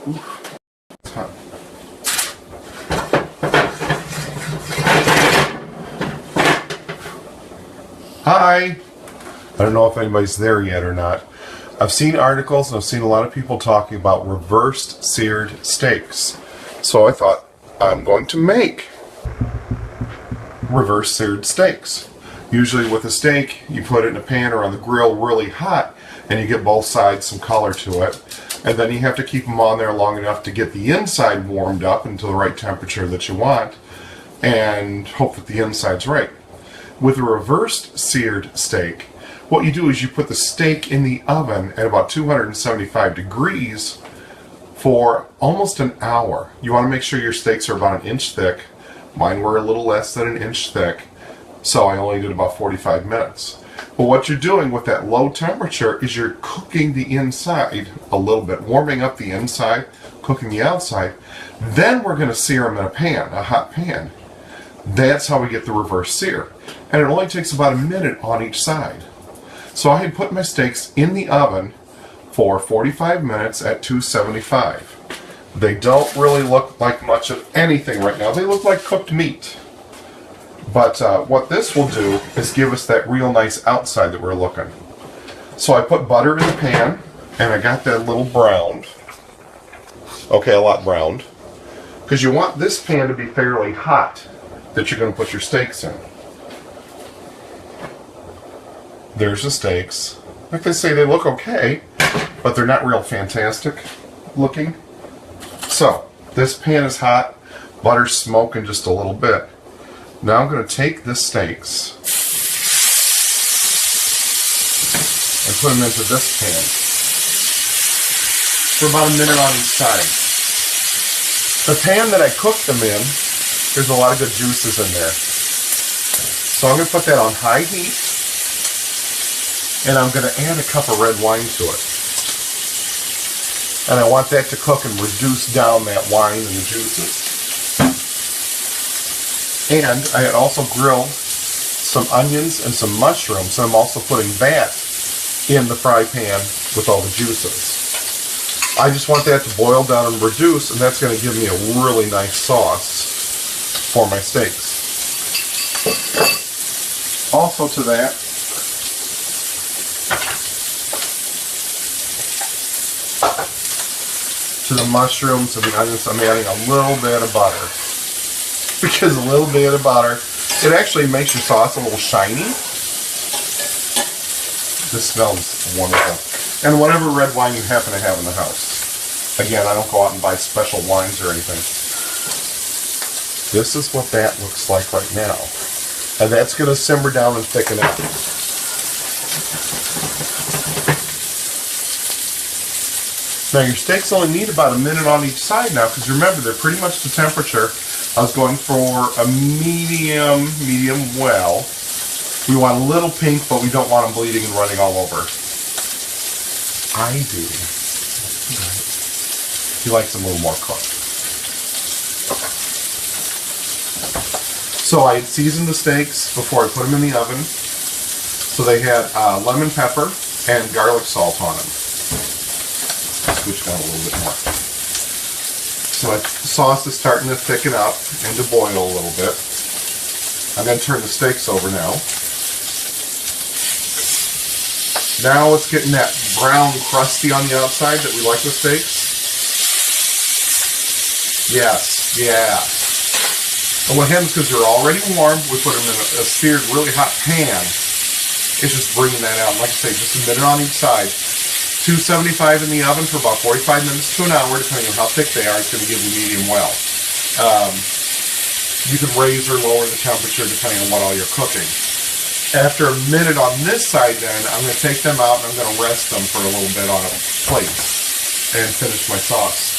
Oof, it's hot. Hi! I don't know if anybody's there yet or not. I've seen articles and I've seen a lot of people talking about reversed seared steaks. So I thought I'm going to make reverse seared steaks. Usually with a steak, you put it in a pan or on the grill really hot and you get both sides some color to it. And then you have to keep them on there long enough to get the inside warmed up into the right temperature that you want and hope that the inside's right. With a reversed seared steak, what you do is you put the steak in the oven at about 275 degrees for almost an hour. You want to make sure your steaks are about an inch thick. Mine were a little less than an inch thick, so I only did about 45 minutes. But what you're doing with that low temperature is you're cooking the inside a little bit, warming up the inside, cooking the outside. Then we're going to sear them in a pan, a hot pan. That's how we get the reverse sear. And it only takes about a minute on each side. So I had put my steaks in the oven for 45 minutes at 275. They don't really look like much of anything right now. They look like cooked meat. But what this will do is give us that real nice outside that we're looking. So I put butter in the pan, and I got that a little browned. Okay, a lot browned. Because you want this pan to be fairly hot that you're going to put your steaks in. There's the steaks. Like they say, they look okay, but they're not real fantastic looking. So, this pan is hot, butter's smoking just a little bit. Now I'm going to take the steaks and put them into this pan for about a minute on each side. The pan that I cooked them in, there's a lot of good juices in there. So I'm going to put that on high heat, and I'm going to add a cup of red wine to it. And I want that to cook and reduce down that wine and the juices. And I had also grilled some onions and some mushrooms, and I'm also putting that in the fry pan with all the juices. I just want that to boil down and reduce, and that's going to give me a really nice sauce for my steaks. Also to that, to the mushrooms and the onions, I'm adding a little bit of butter. Because a little bit of butter, it actually makes your sauce a little shiny. This smells wonderful. And whatever red wine you happen to have in the house. Again, I don't go out and buy special wines or anything. This is what that looks like right now. And that's going to simmer down and thicken up. Now your steaks only need about a minute on each side now, because remember, they're pretty much the temperature. I was going for a medium well. We want a little pink, but we don't want them bleeding and running all over. I do. He likes them a little more cooked. So I had seasoned the steaks before I put them in the oven. So they had lemon pepper and garlic salt on them. Switch down a little bit more. So my sauce is starting to thicken up and to boil a little bit. I'm going to turn the steaks over now. Now it's getting that brown crusty on the outside that we like with steaks. Yes, yeah. And what happens, because they're already warm, we put them in a seared, really hot pan. It's just bringing that out. Like I say, just a minute on each side. 275 in the oven for about 45 minutes to an hour, depending on how thick they are. It's going to give you medium well. You can raise or lower the temperature depending on what all you're cooking. After a minute on this side then, I'm going to take them out and I'm going to rest them for a little bit on a plate and finish my sauce.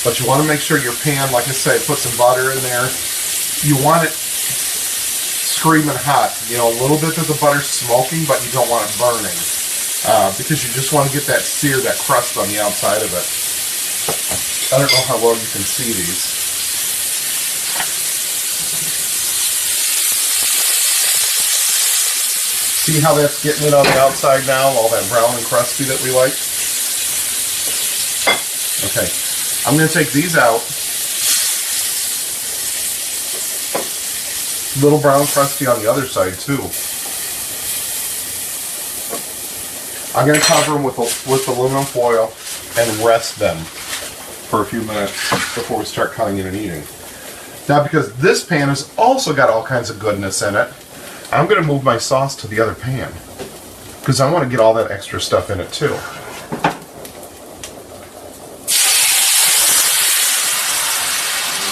But you want to make sure your pan, like I said, put some butter in there. You want it screaming hot, you know, a little bit that the butter's smoking, but you don't want it burning, because you just want to get that sear, that crust on the outside of it. I don't know how well you can see these. See how that's getting it on the outside now, all that brown and crusty that we like? Okay, I'm going to take these out. Little brown crusty on the other side too. I'm going to cover them with aluminum foil and rest them for a few minutes before we start cutting it and eating. Now, because this pan has also got all kinds of goodness in it, I'm going to move my sauce to the other pan because I want to get all that extra stuff in it too.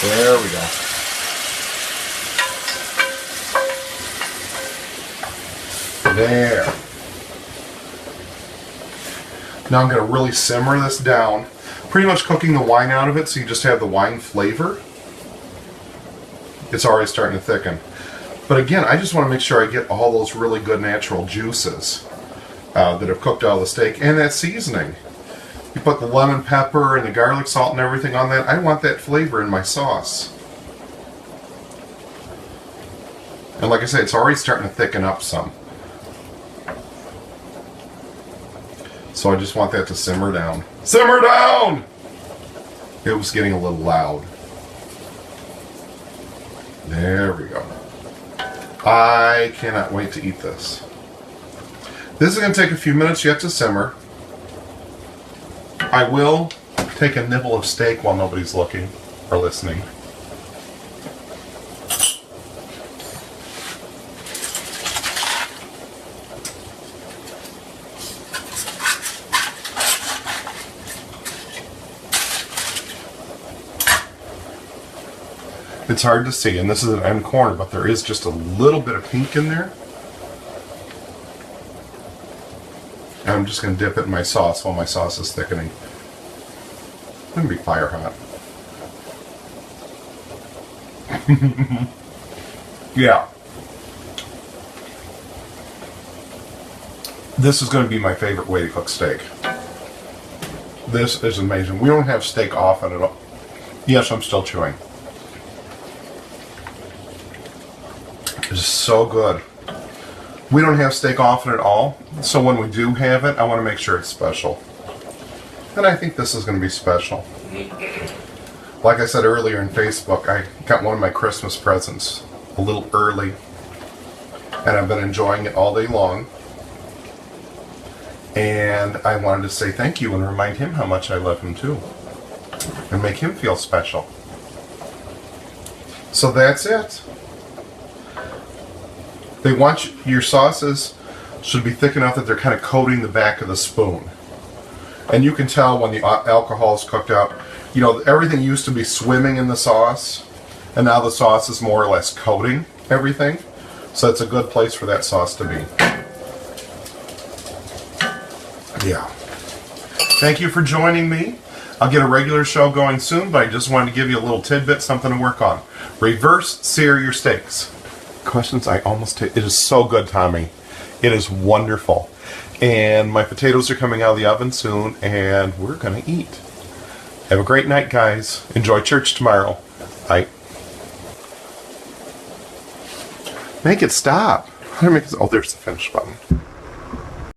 There we go. There. Now I'm going to really simmer this down, pretty much cooking the wine out of it so you just have the wine flavor. It's already starting to thicken. But again, I just want to make sure I get all those really good natural juices that have cooked out of the steak and that seasoning. You put the lemon pepper and the garlic salt and everything on that. I want that flavor in my sauce. And like I said, it's already starting to thicken up some. So I just want that to simmer down. Simmer down! It was getting a little loud. There we go. I cannot wait to eat this. This is going to take a few minutes yet to simmer. I will take a nibble of steak while nobody's looking or listening. It's hard to see, and this is an end corner, but there is just a little bit of pink in there. And I'm just going to dip it in my sauce while my sauce is thickening. It's going to be fire hot. Yeah. This is going to be my favorite way to cook steak. This is amazing. We don't have steak often at all. Yes, I'm still chewing. It's so good. We don't have steak often at all, so when we do have it, I want to make sure it's special. And I think this is going to be special. Like I said earlier in Facebook, I got one of my Christmas presents a little early, and I've been enjoying it all day long. And I wanted to say thank you and remind him how much I love him too, and make him feel special. So that's it. They want your sauces should be thick enough that they're kind of coating the back of the spoon. And you can tell when the alcohol is cooked out. You know, everything used to be swimming in the sauce, and now the sauce is more or less coating everything. So it's a good place for that sauce to be. Yeah. Thank you for joining me. I'll get a regular show going soon, but I just wanted to give you a little tidbit, something to work on. Reverse sear your steaks. Questions I almost take. It is so good, Tommy. It is wonderful. And my potatoes are coming out of the oven soon, and we're going to eat. Have a great night, guys. Enjoy church tomorrow. Bye. Make it stop. Oh, there's the finish button.